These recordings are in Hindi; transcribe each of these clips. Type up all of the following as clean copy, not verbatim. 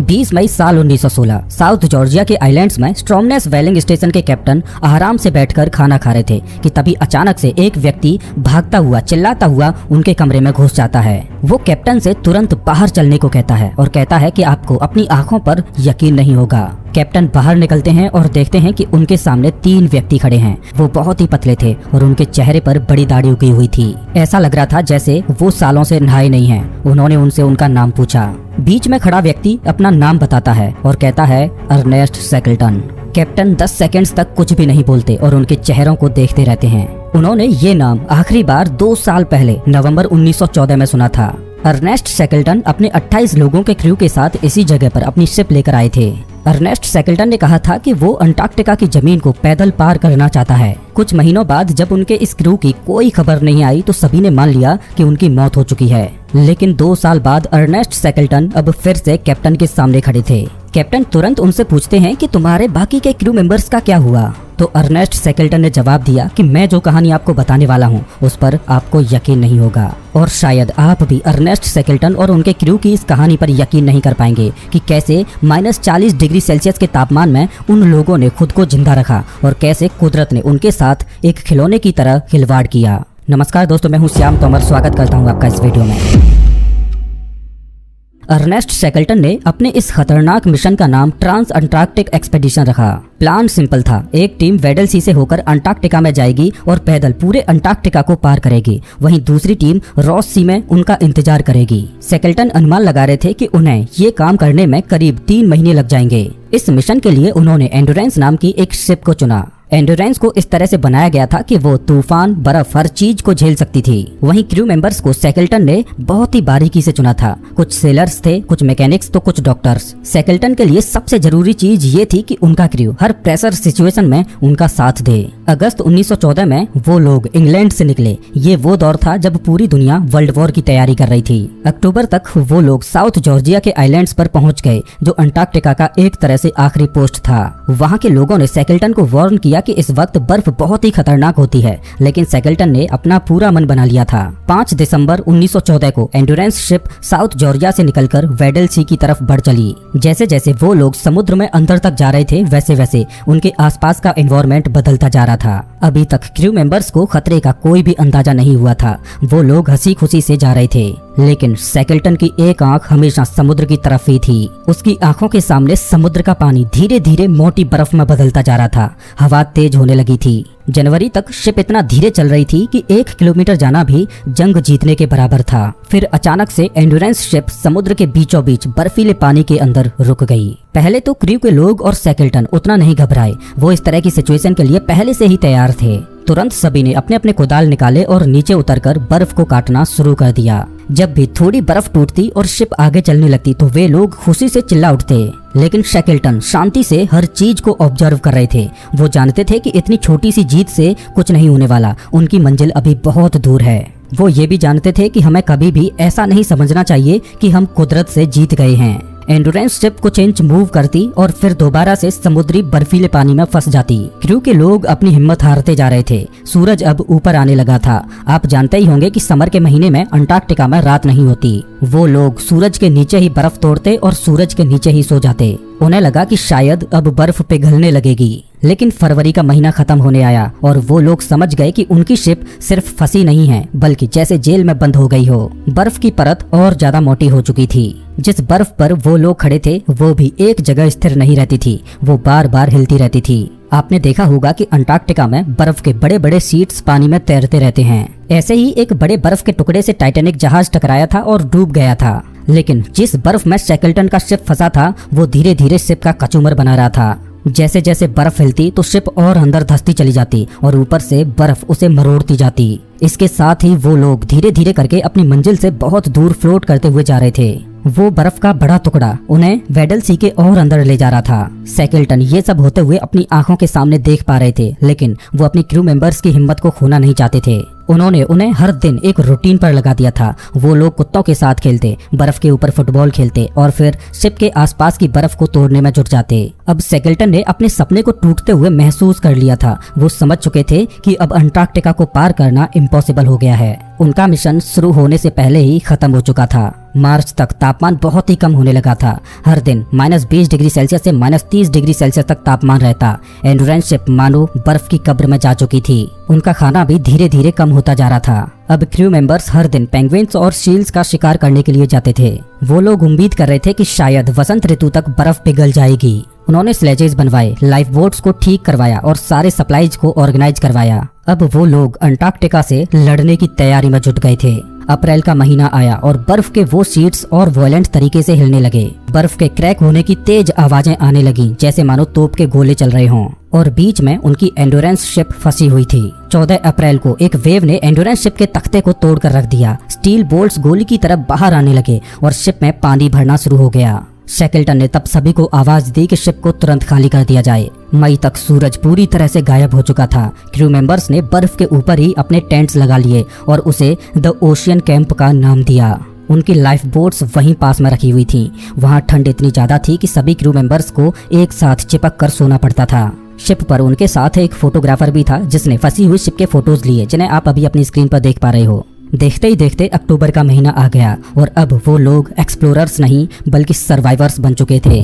20 मई साल 1916 साउथ जॉर्जिया के आइलैंड्स में स्ट्रॉमनेस वेलिंग स्टेशन के कैप्टन आराम से बैठकर खाना खा रहे थे कि तभी अचानक से एक व्यक्ति भागता हुआ चिल्लाता हुआ उनके कमरे में घुस जाता है। वो कैप्टन से तुरंत बाहर चलने को कहता है और कहता है कि आपको अपनी आंखों पर यकीन नहीं होगा। कैप्टन बाहर निकलते हैं और देखते हैं कि उनके सामने 3 व्यक्ति खड़े हैं। वो बहुत ही पतले थे और उनके चेहरे पर बड़ी दाढ़ी उगी हुई थी। ऐसा लग रहा था जैसे वो सालों से नहाए नहीं हैं। उन्होंने उनसे उनका नाम पूछा। बीच में खड़ा व्यक्ति अपना नाम बताता है और कहता है अर्नेस्ट शैकल्टन। कैप्टन 10 सेकंड्स तक कुछ भी नहीं बोलते और उनके चेहरों को देखते रहते हैं। उन्होंने ये नाम आखिरी बार 2 साल पहले नवंबर 1914 में सुना था। अर्नेस्ट शैकल्टन अपने 28 लोगों के क्रू के साथ इसी जगह पर अपनी शिप लेकर आए थे। अर्नेस्ट शैकल्टन ने कहा था कि वो अंटार्कटिका की जमीन को पैदल पार करना चाहता है। कुछ महीनों बाद जब उनके इस क्रू की कोई खबर नहीं आई तो सभी ने मान लिया कि उनकी मौत हो चुकी है। लेकिन 2 साल बाद अर्नेस्ट शैकल्टन अब फिर से कैप्टन के सामने खड़े थे। कैप्टन तुरंत उनसे पूछते हैं कि तुम्हारे बाकी के क्रू मेंबर्स का क्या हुआ। तो अर्नेस्ट शैकल्टन ने जवाब दिया कि मैं जो कहानी आपको बताने वाला हूँ उस पर आपको यकीन नहीं होगा और शायद आप भी अर्नेस्ट शैकल्टन और उनके क्रू की इस कहानी पर यकीन नहीं कर पाएंगे कि कैसे -40 डिग्री सेल्सियस के तापमान में उन लोगों ने खुद को जिंदा रखा और कैसे कुदरत ने उनके साथ एक खिलौने की तरह खिलवाड़ किया। नमस्कार दोस्तों, मैं हूँ श्याम तोमर। स्वागत करता हूँ आपका इस वीडियो में। अर्नेस्ट शैकल्टन ने अपने इस खतरनाक मिशन का नाम ट्रांस अंटार्कटिक एक्सपेडिशन रखा। प्लान सिंपल था। एक टीम वेडल सी से होकर अंटार्कटिका में जाएगी और पैदल पूरे अंटार्कटिका को पार करेगी। वहीं दूसरी टीम रॉस सी में उनका इंतजार करेगी। शैकल्टन अनुमान लगा रहे थे कि उन्हें ये काम करने में करीब 3 महीने लग जाएंगे। इस मिशन के लिए उन्होंने एंडोरेंस नाम की एक शिप को चुना। एंडोरेंस को इस तरह से बनाया गया था कि वो तूफान, बर्फ, हर चीज को झेल सकती थी। वहीं क्रू मेंबर्स को शैकल्टन ने बहुत ही बारीकी से चुना था। कुछ सेलर्स थे, कुछ मैकेनिक्स तो कुछ डॉक्टर्स। शैकल्टन के लिए सबसे जरूरी चीज ये थी कि उनका क्रू हर प्रेशर सिचुएशन में उनका साथ दे। अगस्त 1914 में वो लोग इंग्लैंड से निकले। ये वो दौर था जब पूरी दुनिया वर्ल्ड वॉर की तैयारी कर रही थी। अक्टूबर तक वो लोग साउथ जॉर्जिया के आइलैंड्स पर पहुंच गए, जो अंटार्कटिका का एक तरह से आखिरी पोस्ट था। वहाँ के लोगों ने शैकल्टन को वार्न किया कि इस वक्त बर्फ बहुत ही खतरनाक होती है, लेकिन शैकल्टन ने अपना पूरा मन बना लिया था। 5 दिसंबर 1914 को एंडोरेंस शिप साउथ जॉर्जिया से निकलकर वेडल सी की तरफ बढ़ चली। जैसे जैसे वो लोग समुद्र में अंदर तक जा रहे थे वैसे वैसे उनके आसपास का एनवायरनमेंट बदलता जा रहा था। अभी तक क्रू मेंबर्स को खतरे का कोई भी अंदाजा नहीं हुआ था। वो लोग हंसी खुशी से जा रहे थे, लेकिन शैकल्टन की एक आंख हमेशा समुद्र की तरफ ही थी। उसकी आंखों के सामने समुद्र का पानी धीरे धीरे मोटी बर्फ में बदलता जा रहा था। हवा तेज होने लगी थी। जनवरी तक शिप इतना धीरे चल रही थी कि 1 किलोमीटर जाना भी जंग जीतने के बराबर था। फिर अचानक से एंडोरेंस शिप समुद्र के बीचों बीच बर्फीले पानी के अंदर रुक गई। पहले तो क्रू के लोग और शैकल्टन उतना नहीं घबराए। वो इस तरह की सिचुएशन के लिए पहले से ही तैयार थे। तुरंत सभी ने अपने अपने कोदाल निकाले और नीचे उतरकर बर्फ को काटना शुरू कर दिया। जब भी थोड़ी बर्फ टूटती और शिप आगे चलने लगती तो वे लोग खुशी से चिल्ला उठते, लेकिन शैकल्टन शांति से हर चीज को ऑब्जर्व कर रहे थे। वो जानते थे कि इतनी छोटी सी जीत से कुछ नहीं होने वाला, उनकी मंजिल अभी बहुत दूर है। वो ये भी जानते थे कि हमें कभी भी ऐसा नहीं समझना चाहिए कि हम कुदरत से जीत गए हैं। एंडोरेंस शिप कुछ इंच मूव करती और फिर दोबारा से समुद्री बर्फीले पानी में फंस जाती। क्रू के लोग अपनी हिम्मत हारते जा रहे थे। सूरज अब ऊपर आने लगा था। आप जानते ही होंगे कि समर के महीने में अंटार्कटिका में रात नहीं होती। वो लोग सूरज के नीचे ही बर्फ तोड़ते और सूरज के नीचे ही सो जाते। उन्हें लगा कि शायद अब बर्फ पिघलने लगेगी, लेकिन फरवरी का महीना खत्म होने आया और वो लोग समझ गए कि उनकी शिप सिर्फ फंसी नहीं है, बल्कि जैसे जेल में बंद हो गई हो। बर्फ की परत और ज्यादा मोटी हो चुकी थी। जिस बर्फ पर वो लोग खड़े थे वो भी एक जगह स्थिर नहीं रहती थी, वो बार बार हिलती रहती थी। आपने देखा होगा कि अंटार्कटिका में बर्फ के बड़े बड़े शीट्स पानी में तैरते रहते हैं। ऐसे ही एक बड़े बर्फ के टुकड़े से टाइटैनिक जहाज टकराया था और डूब गया था। लेकिन जिस बर्फ में शैकल्टन का शिप फंसा था वो धीरे धीरे शिप का कचूमर बना रहा था। जैसे जैसे बर्फ हिलती तो शिप और अंदर धंसती चली जाती और ऊपर से बर्फ उसे मरोड़ती जाती। इसके साथ ही वो लोग धीरे धीरे करके अपनी मंजिल से बहुत दूर फ्लोट करते हुए जा रहे थे। वो बर्फ का बड़ा टुकड़ा उन्हें वेडल सी के और अंदर ले जा रहा था। शैकल्टन ये सब होते हुए अपनी आंखों के सामने देख पा रहे थे, लेकिन वो अपनी क्रू मेंबर्स की हिम्मत को खोना नहीं चाहते थे। उन्होंने उन्हें हर दिन एक रूटीन पर लगा दिया था। वो लोग कुत्तों के साथ खेलते, बर्फ के ऊपर फुटबॉल खेलते और फिर शिप के आसपास की बर्फ को तोड़ने में जुट जाते। अब शैकल्टन ने अपने सपने को टूटते हुए महसूस कर लिया था। वो समझ चुके थे कि अब अंटार्कटिका को पार करना इम्पॉसिबल हो गया है। उनका मिशन शुरू होने से पहले ही खत्म हो चुका था। मार्च तक तापमान बहुत ही कम होने लगा था। हर दिन -20 डिग्री सेल्सियस से -30 डिग्री सेल्सियस तक तापमान रहता। एंडोरेंस शिप मानो बर्फ की कब्र में जा चुकी थी। उनका खाना भी धीरे धीरे कम होता जा रहा था। अब क्रू मेंबर्स हर दिन पेंगुइन्स और सील्स का शिकार करने के लिए जाते थे। वो लोग उम्मीद कर रहे थे कि शायद वसंत ऋतु तक बर्फ पिघल जाएगी। उन्होंने स्लेजेस बनवाए, लाइफ बोट्स को ठीक करवाया और सारे सप्लाईज को ऑर्गेनाइज करवाया। अब वो लोग अंटार्कटिका से लड़ने की तैयारी में जुट गए थे। अप्रैल का महीना आया और बर्फ के वो शीट्स और वॉयलेंट तरीके से हिलने लगे। बर्फ के क्रैक होने की तेज आवाजें आने लगी, जैसे मानो तोप के गोले चल रहे हों। और बीच में उनकी एंडोरेंस शिप फंसी हुई थी। 14 अप्रैल को एक वेव ने एंडोरेंस शिप के तख्ते को तोड़कर रख दिया। स्टील बोल्ट्स गोली की तरफ बाहर आने लगे और शिप में पानी भरना शुरू हो गया। शैकल्टन ने तब सभी को आवाज दी कि शिप को तुरंत खाली कर दिया जाए। मई तक सूरज पूरी तरह से गायब हो चुका था। क्रू मेंबर्स ने बर्फ के ऊपर ही अपने टेंट्स लगा लिए और उसे द ओशियन कैंप का नाम दिया। उनकी लाइफ बोट्स वहीं पास में रखी हुई थीं। वहां ठंड इतनी ज्यादा थी कि सभी क्रू मेंबर्स को एक साथ चिपक कर सोना पड़ता था। शिप पर उनके साथ एक फोटोग्राफर भी था, जिसने फंसी हुई शिप के फोटोज लिए, जिन्हें आप अभी अपनी स्क्रीन पर देख पा रहे हो। देखते ही देखते अक्टूबर का महीना आ गया और अब वो लोग एक्सप्लोरर्स नहीं बल्कि सर्वाइवर्स बन चुके थे।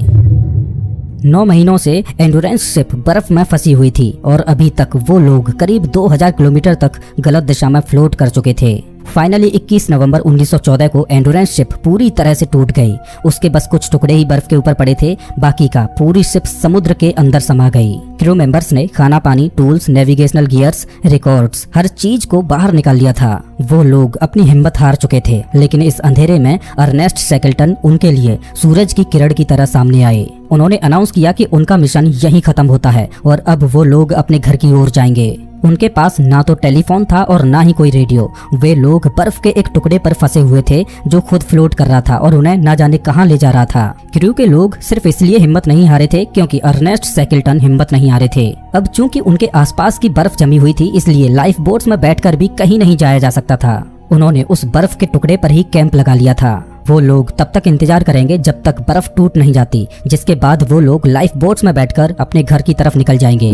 9 महीनों से एंडोरेंस शिप बर्फ में फंसी हुई थी और अभी तक वो लोग करीब 2000 किलोमीटर तक गलत दिशा में फ्लोट कर चुके थे। फाइनली 21 नवंबर 1914 को एंडोरेंस शिप पूरी तरह से टूट गई। उसके बस कुछ टुकड़े ही बर्फ के ऊपर पड़े थे, बाकी का पूरी शिप समुद्र के अंदर समा गई। क्रू मेंबर्स ने खाना पानी, टूल्स, नेविगेशनल गियर्स, रिकॉर्ड्स, हर चीज को बाहर निकाल लिया था। वो लोग अपनी हिम्मत हार चुके थे, लेकिन इस अंधेरे में अर्नेस्ट शैकल्टन उनके लिए सूरज की किरण की तरह सामने आए। उन्होंने अनाउंस किया कि उनका मिशन यहीं खत्म होता है और अब वो लोग अपने घर की ओर जाएंगे। उनके पास ना तो टेलीफोन था और ना ही कोई रेडियो। वे लोग बर्फ के एक टुकड़े पर फंसे हुए थे जो खुद फ्लोट कर रहा था और उन्हें ना जाने कहां ले जा रहा था। क्रू के लोग सिर्फ इसलिए हिम्मत नहीं हारे थे क्योंकि अर्नेस्ट शैकल्टन हिम्मत नहीं हारे थे। अब चूंकि उनके आसपास की बर्फ जमी हुई थी, इसलिए लाइफ बोट्स में बैठकर भी कहीं नहीं जाया जा सकता था। उन्होंने उस बर्फ के टुकड़े पर ही कैंप लगा लिया था। वो लोग तब तक इंतजार करेंगे जब तक बर्फ टूट नहीं जाती, जिसके बाद वो लोग लाइफ बोट्स में बैठकर अपने घर की तरफ निकल जाएंगे।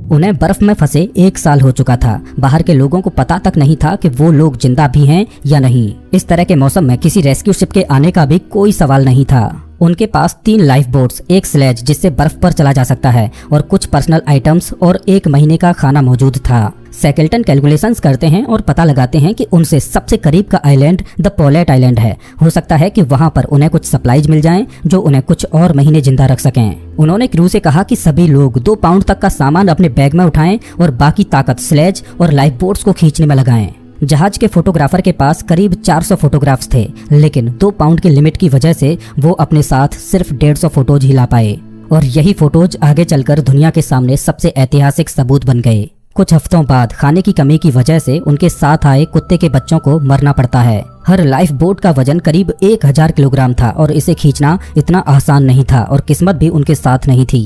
उन्हें बर्फ में फंसे 1 साल हो चुका था। बाहर के लोगों को पता तक नहीं था कि वो लोग जिंदा भी हैं या नहीं। इस तरह के मौसम में किसी रेस्क्यू शिप के आने का भी कोई सवाल नहीं था। उनके पास 3 लाइफ बोट्स, एक स्लेज जिससे बर्फ पर चला जा सकता है और कुछ पर्सनल आइटम्स और 1 महीने का खाना मौजूद था। शैकल्टन कैलकुलेशंस करते हैं और पता लगाते हैं कि उनसे सबसे करीब का आइलैंड द पोलेट आइलैंड है। हो सकता है कि वहां पर उन्हें कुछ सप्लाईज मिल जाएं जो उन्हें कुछ और महीने जिंदा रख सकें। उन्होंने क्रू से कहा कि सभी लोग 2 पाउंड तक का सामान अपने बैग में उठाएं और बाकी ताकत स्लेज और लाइफ बोट्स को खींचने में लगाएं। जहाज के फोटोग्राफर के पास करीब 400 फोटोग्राफ्स थे, लेकिन 2 पाउंड की लिमिट की वजह से वो अपने साथ सिर्फ 150 फोटोज ही ला पाए और यही फोटोज आगे चलकर दुनिया के सामने सबसे ऐतिहासिक सबूत बन गए। कुछ हफ्तों बाद खाने की कमी की वजह से उनके साथ आए कुत्ते के बच्चों को मरना पड़ता है। हर लाइफ बोट का वजन करीब 1000 किलोग्राम था और इसे खींचना इतना आसान नहीं था और किस्मत भी उनके साथ नहीं थी।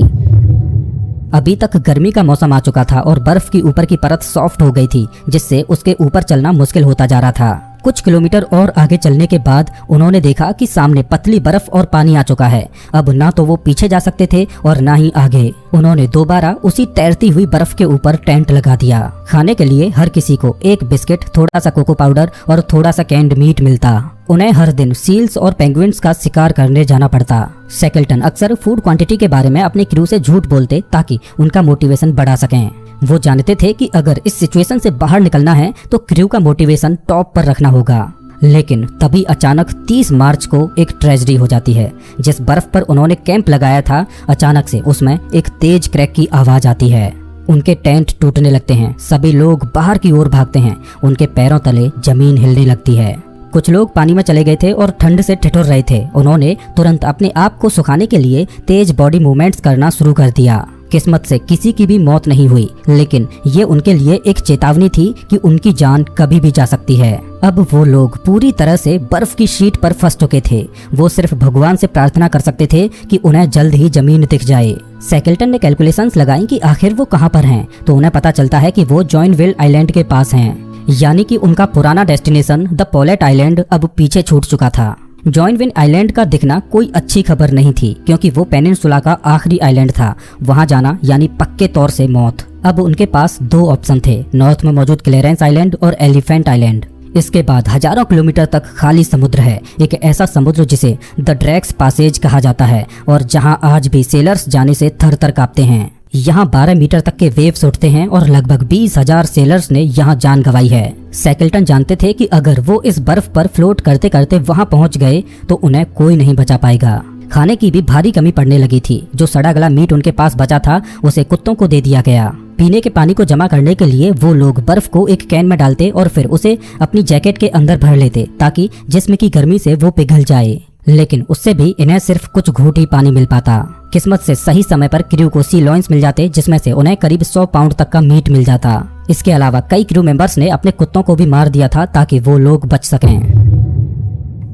अभी तक गर्मी का मौसम आ चुका था और बर्फ की ऊपर की परत सॉफ्ट हो गई थी, जिससे उसके ऊपर चलना मुश्किल होता जा रहा था। कुछ किलोमीटर और आगे चलने के बाद उन्होंने देखा कि सामने पतली बर्फ और पानी आ चुका है। अब ना तो वो पीछे जा सकते थे और ना ही आगे। उन्होंने दोबारा उसी तैरती हुई बर्फ के ऊपर टेंट लगा दिया। खाने के लिए हर किसी को 1 बिस्किट, थोड़ा सा कोको पाउडर और थोड़ा सा कैंड मीट मिलता। उन्हें हर दिन सील्स और पेंगुइन्स का शिकार करने जाना पड़ता। शैकल्टन अक्सर फूड क्वांटिटी के बारे में अपने क्रू से झूठ बोलते ताकि उनका मोटिवेशन बढ़ा सकें। वो जानते थे कि अगर इस सिचुएशन से बाहर निकलना है तो क्रू का मोटिवेशन टॉप पर रखना होगा। लेकिन तभी अचानक 30 मार्च को एक ट्रेजेडी हो जाती है। जिस बर्फ पर उन्होंने कैंप लगाया था, अचानक से उसमें एक तेज क्रैक की आवाज आती है। उनके टेंट टूटने लगते हैं। सभी लोग बाहर की ओर भागते हैं। उनके पैरों तले जमीन हिलने लगती है। कुछ लोग पानी में चले गए थे और ठंड से ठिठुर रहे थे। उन्होंने तुरंत अपने आप को सुखाने के लिए तेज बॉडी मूवमेंट्स करना शुरू कर दिया। किस्मत से किसी की भी मौत नहीं हुई, लेकिन ये उनके लिए एक चेतावनी थी कि उनकी जान कभी भी जा सकती है। अब वो लोग पूरी तरह से बर्फ की शीट पर फंस चुके थे। वो सिर्फ भगवान से प्रार्थना कर सकते थे कि उन्हें जल्द ही जमीन दिख जाए। शैकल्टन ने कैलकुलेशंस लगाई कि आखिर वो कहाँ पर हैं, तो उन्हें पता चलता है कि वो जॉइनविल आइलैंड के पास हैं, यानी कि उनका पुराना डेस्टिनेशन द पोलेट आइलैंड अब पीछे छूट चुका था। जॉइनविल आइलैंड का दिखना कोई अच्छी खबर नहीं थी, क्योंकि वो पेनिनसुला का आखिरी आइलैंड था। वहां जाना यानी पक्के तौर से मौत। अब उनके पास 2 ऑप्शन थे, नॉर्थ में मौजूद क्लेरेंस आइलैंड और एलिफेंट आइलैंड। इसके बाद हजारों किलोमीटर तक खाली समुद्र है, एक ऐसा समुद्र जिसे द ड्रैक्स पैसेज कहा जाता है और जहां आज भी सेलर्स जाने से थर थर कांपते हैं। यहाँ 12 मीटर तक के वेव्स उठते हैं और लगभग 20,000 सेलर्स ने यहाँ जान गंवाई है। सैकल्टन जानते थे कि अगर वो इस बर्फ पर फ्लोट करते करते वहाँ पहुँच गए तो उन्हें कोई नहीं बचा पाएगा। खाने की भी भारी कमी पड़ने लगी थी। जो सड़ा गला मीट उनके पास बचा था उसे कुत्तों को दे दिया गया। पीने के पानी को जमा करने के लिए वो लोग बर्फ को एक कैन में डालते और फिर उसे अपनी जैकेट के अंदर भर लेते ताकि जिस्म की गर्मी से वो पिघल जाए, लेकिन उससे भी इन्हें सिर्फ कुछ घूंट ही पानी मिल पाता। किस्मत से सही समय पर क्रू को सी लॉइंस मिल जाते जिसमें से उन्हें करीब 100 पाउंड तक का मीट मिल जाता। इसके अलावा कई क्रू मेंबर्स ने अपने कुत्तों को भी मार दिया था ताकि वो लोग बच सकें।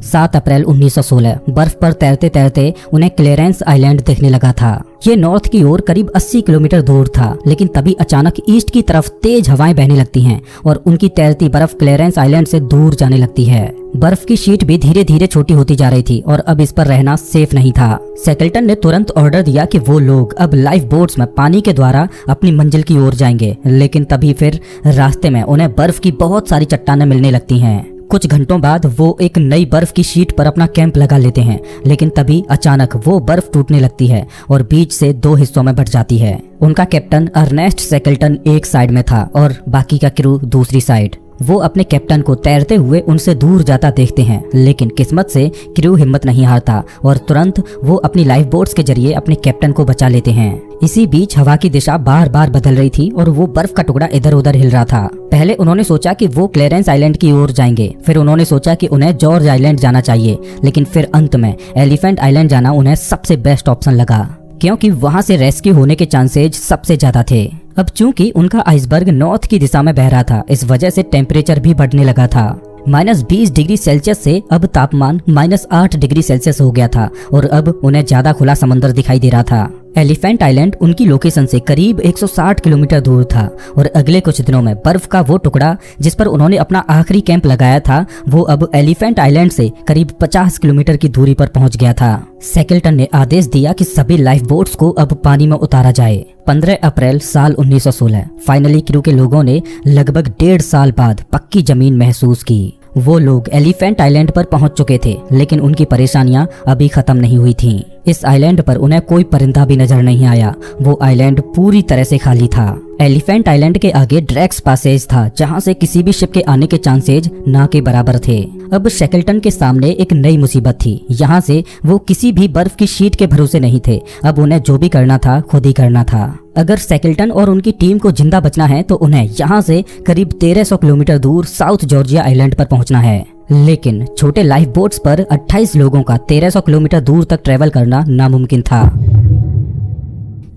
7 अप्रैल 1916 बर्फ पर तैरते तैरते उन्हें क्लेरेंस आइलैंड देखने लगा था। ये नॉर्थ की ओर करीब 80 किलोमीटर दूर था, लेकिन तभी अचानक ईस्ट की तरफ तेज हवाएं बहने लगती हैं और उनकी तैरती बर्फ क्लेरेंस आइलैंड से दूर जाने लगती है। बर्फ की शीट भी धीरे धीरे छोटी होती जा रही थी और अब इस पर रहना सेफ नहीं था। सैकल्टन ने तुरंत ऑर्डर दिया कि वो लोग अब लाइफ बोट्स में पानी के द्वारा अपनी मंजिल की ओर जाएंगे, लेकिन तभी फिर रास्ते में उन्हें बर्फ की बहुत सारी चट्टानें मिलने लगती हैं। कुछ घंटों बाद वो एक नई बर्फ की शीट पर अपना कैंप लगा लेते हैं, लेकिन तभी अचानक वो बर्फ टूटने लगती है और बीच से 2 हिस्सों में बंट जाती है। उनका कैप्टन अर्नेस्ट सैकल्टन एक साइड में था और बाकी का क्रू दूसरी साइड। वो अपने कैप्टन को तैरते हुए उनसे दूर जाता देखते हैं, लेकिन किस्मत से क्रू हिम्मत नहीं हारता और तुरंत वो अपनी लाइफ बोट्स के जरिए अपने कैप्टन को बचा लेते हैं। इसी बीच हवा की दिशा बार बार बदल रही थी और वो बर्फ का टुकड़ा इधर उधर हिल रहा था। पहले उन्होंने सोचा कि वो क्लेरेंस आइलैंड की ओर जाएंगे, फिर उन्होंने सोचा कि उन्हें जॉर्ज आइलैंड जाना चाहिए, लेकिन फिर अंत में एलिफेंट आइलैंड जाना उन्हें सबसे बेस्ट ऑप्शन लगा क्योंकि वहां से रेस्क्यू होने के चांसेज सबसे ज्यादा थे। अब चूंकि उनका आइसबर्ग नॉर्थ की दिशा में बह रहा था, इस वजह से टेम्परेचर भी बढ़ने लगा था। -20 डिग्री सेल्सियस से अब तापमान -8 डिग्री सेल्सियस हो गया था और अब उन्हें ज्यादा खुला समंदर दिखाई दे रहा था। एलिफेंट आइलैंड उनकी लोकेशन से करीब 160 किलोमीटर दूर था और अगले कुछ दिनों में बर्फ का वो टुकड़ा जिस पर उन्होंने अपना आखिरी कैंप लगाया था वो अब एलिफेंट आइलैंड से करीब 50 किलोमीटर की दूरी पर पहुंच गया था। सैकल्टन ने आदेश दिया कि सभी लाइफ बोट्स को अब पानी में उतारा जाए। 15 अप्रैल साल 1916 फाइनली क्रू के लोगों ने लगभग 1.5 साल बाद पक्की जमीन महसूस की। वो लोग एलिफेंट आइलैंड पर पहुंच चुके थे, लेकिन उनकी परेशानियां अभी खत्म नहीं हुई थीं। इस आइलैंड पर उन्हें कोई परिंदा भी नजर नहीं आया। वो आइलैंड पूरी तरह से खाली था। एलिफेंट आइलैंड के आगे ड्रैक्स पैसेज था, जहां से किसी भी शिप के आने के चांसेज ना के बराबर थे। अब शैकल्टन के सामने एक नई मुसीबत थी। यहाँ से वो किसी भी बर्फ की शीट के भरोसे नहीं थे। अब उन्हें जो भी करना था खुद ही करना था। अगर सैकल्टन और उनकी टीम को जिंदा बचना है तो उन्हें यहाँ से करीब 1300 किलोमीटर दूर साउथ जॉर्जिया आइलैंड पर पहुंचना है, लेकिन छोटे लाइफ बोट्स पर 28 लोगों का 1300 किलोमीटर दूर तक ट्रेवल करना नामुमकिन था।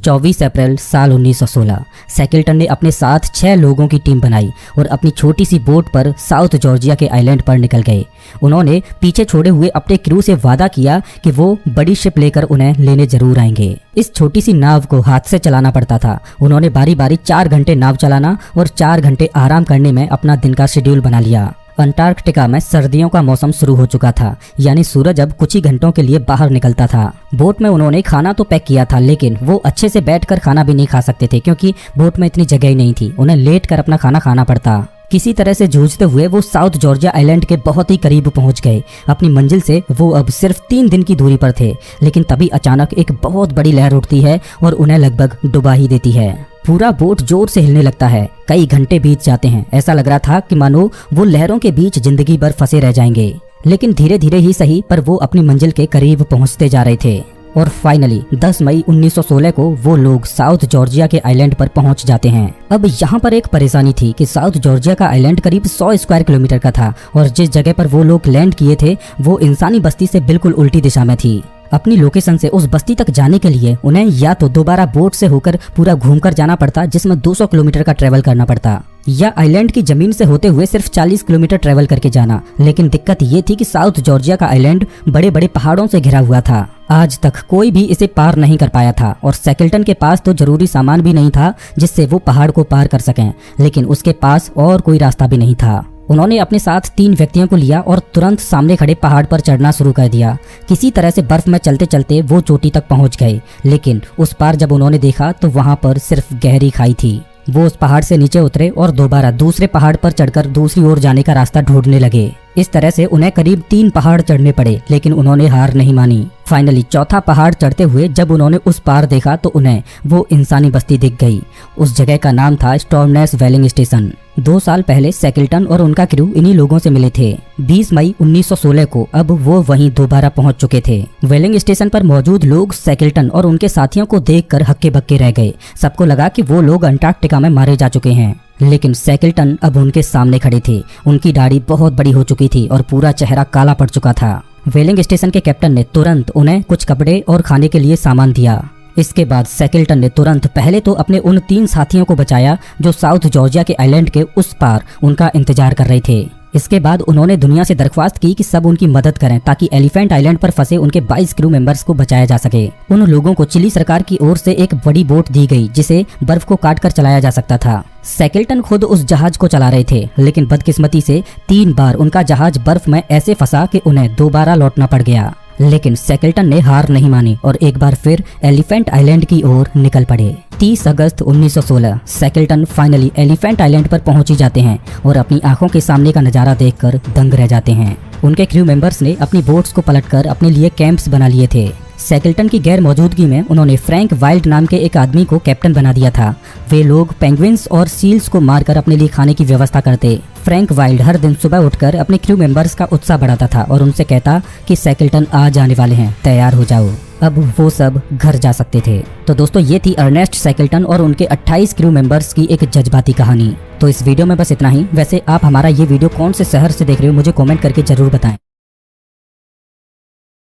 24 अप्रैल साल 1916 सैकल्टन ने अपने साथ 6 लोगों की टीम बनाई और अपनी छोटी सी बोट पर साउथ जॉर्जिया के आइलैंड पर निकल गए। उन्होंने पीछे छोड़े हुए अपने क्रू से वादा किया कि वो बड़ी शिप लेकर उन्हें लेने जरूर आएंगे। इस छोटी सी नाव को हाथ से चलाना पड़ता था। उन्होंने बारी बारी 4 घंटे नाव चलाना और 4 घंटे आराम करने में अपना दिन का शेड्यूल बना लिया। अंटार्कटिका में सर्दियों का मौसम शुरू हो चुका था, यानी सूरज अब कुछ ही घंटों के लिए बाहर निकलता था। बोट में उन्होंने खाना तो पैक किया था, लेकिन वो अच्छे से बैठकर खाना भी नहीं खा सकते थे क्योंकि बोट में इतनी जगह ही नहीं थी। उन्हें लेटकर अपना खाना खाना पड़ता। किसी तरह से जूझते हुए वो साउथ जॉर्जिया आइलैंड के बहुत ही करीब पहुंच गए। अपनी मंजिल से वो अब सिर्फ 3 दिन की दूरी पर थे, लेकिन तभी अचानक एक बहुत बड़ी लहर उठती है और उन्हें लगभग डुबा ही देती है। पूरा बोट जोर से हिलने लगता है। कई घंटे बीत जाते हैं। ऐसा लग रहा था कि मानो वो लहरों के बीच जिंदगी भर फंसे रह जाएंगे, लेकिन धीरे धीरे ही सही पर वो अपनी मंजिल के करीब पहुंचते जा रहे थे। और फाइनली 10 मई 1916 को वो लोग साउथ जॉर्जिया के आइलैंड पर पहुंच जाते हैं। अब यहाँ पर एक परेशानी थी कि साउथ जॉर्जिया का आइलैंड करीब 100 स्क्वायर किलोमीटर का था और जिस जगह पर वो लोग लैंड किए थे वो इंसानी बस्ती से बिल्कुल उल्टी दिशा में थी। अपनी लोकेशन से उस बस्ती तक जाने के लिए उन्हें या तो दोबारा बोट से होकर पूरा घूमकर जाना पड़ता, जिसमें 200 किलोमीटर का ट्रेवल करना पड़ता, या आइलैंड की जमीन से होते हुए सिर्फ 40 किलोमीटर ट्रेवल करके जाना। लेकिन दिक्कत ये थी कि साउथ जॉर्जिया का आइलैंड बड़े बड़े पहाड़ों से घिरा हुआ था। आज तक कोई भी इसे पार नहीं कर पाया था और सैकल्टन के पास तो जरूरी सामान भी नहीं था जिससे वो पहाड़ को पार कर सकें, लेकिन उसके पास और कोई रास्ता भी नहीं था। उन्होंने अपने साथ 3 व्यक्तियों को लिया और तुरंत सामने खड़े पहाड़ पर चढ़ना शुरू कर दिया। किसी तरह से बर्फ में चलते चलते वो चोटी तक पहुंच गए, लेकिन उस पार जब उन्होंने देखा तो वहां पर सिर्फ गहरी खाई थी। वो उस पहाड़ से नीचे उतरे और दोबारा दूसरे पहाड़ पर चढ़कर दूसरी ओर जाने का रास्ता ढूंढने लगे। इस तरह से उन्हें करीब 3 पहाड़ चढ़ने पड़े, लेकिन उन्होंने हार नहीं मानी। फाइनली चौथा पहाड़ चढ़ते हुए जब उन्होंने उस पार देखा तो उन्हें वो इंसानी बस्ती दिख गई। उस जगह का नाम था स्टॉर्मनेस वेलिंग स्टेशन। 2 साल पहले सैकल्टन और उनका क्रू इन्हीं लोगों से मिले थे। 20 मई 1916 को अब वो वहीं दोबारा पहुंच चुके थे। वेलिंग स्टेशन पर मौजूद लोग सैकल्टन और उनके साथियों को देखकर हक्के बक्के रह गए। सबको लगा कि वो लोग अंटार्कटिका में मारे जा चुके हैं, लेकिन सैकल्टन अब उनके सामने खड़े थे। उनकी दाढ़ी बहुत बड़ी हो चुकी थी और पूरा चेहरा काला पड़ चुका था। वेलिंग स्टेशन के कैप्टन ने तुरंत उन्हें कुछ कपड़े और खाने के लिए सामान दिया। इसके बाद सैकल्टन ने तुरंत पहले तो अपने उन 3 साथियों को बचाया जो साउथ जॉर्जिया के आइलैंड के उस पार उनका इंतजार कर रहे थे। इसके बाद उन्होंने दुनिया से दरख्वास्त की कि सब उनकी मदद करें ताकि एलिफेंट आइलैंड पर फंसे उनके 22 क्रू मेंबर्स को बचाया जा सके। उन लोगों को चिली सरकार की ओर से एक बड़ी बोट दी गई जिसे बर्फ को काट कर चलाया जा सकता था। सैकल्टन खुद उस जहाज को चला रहे थे, लेकिन बदकिस्मती से 3 बार उनका जहाज बर्फ में ऐसे फंसा कि उन्हें दोबारा लौटना पड़ गया। लेकिन सैकल्टन ने हार नहीं मानी और एक बार फिर एलिफेंट आइलैंड की ओर निकल पड़े। 30 अगस्त 1916 सैकल्टन फाइनली एलिफेंट आइलैंड पर पहुंच ही जाते हैं और अपनी आंखों के सामने का नजारा देखकर दंग रह जाते हैं। उनके क्रू मेंबर्स ने अपनी बोट्स को पलटकर अपने लिए कैंप्स बना लिए थे। सैकल्टन की गैर मौजूदगी में उन्होंने फ्रैंक वाइल्ड नाम के एक आदमी को कैप्टन बना दिया था। वे लोग पेंगुइन्स और सील्स को मारकर अपने लिए खाने की व्यवस्था करते। फ्रैंक वाइल्ड हर दिन सुबह उठकर अपने क्रू मेंबर्स का उत्साह बढ़ाता था और उनसे कहता कि सैकल्टन आ जाने वाले हैं, तैयार हो जाओ। अब वो सब घर जा सकते थे। तो दोस्तों ये थी अर्नेस्ट सैकल्टन और उनके 28 क्रू मेंबर्स की एक जज्बाती कहानी। तो इस वीडियो में बस इतना ही। वैसे आप हमारा ये वीडियो कौन से शहर से देख रहे हो मुझे कमेंट करके जरूर बताएं।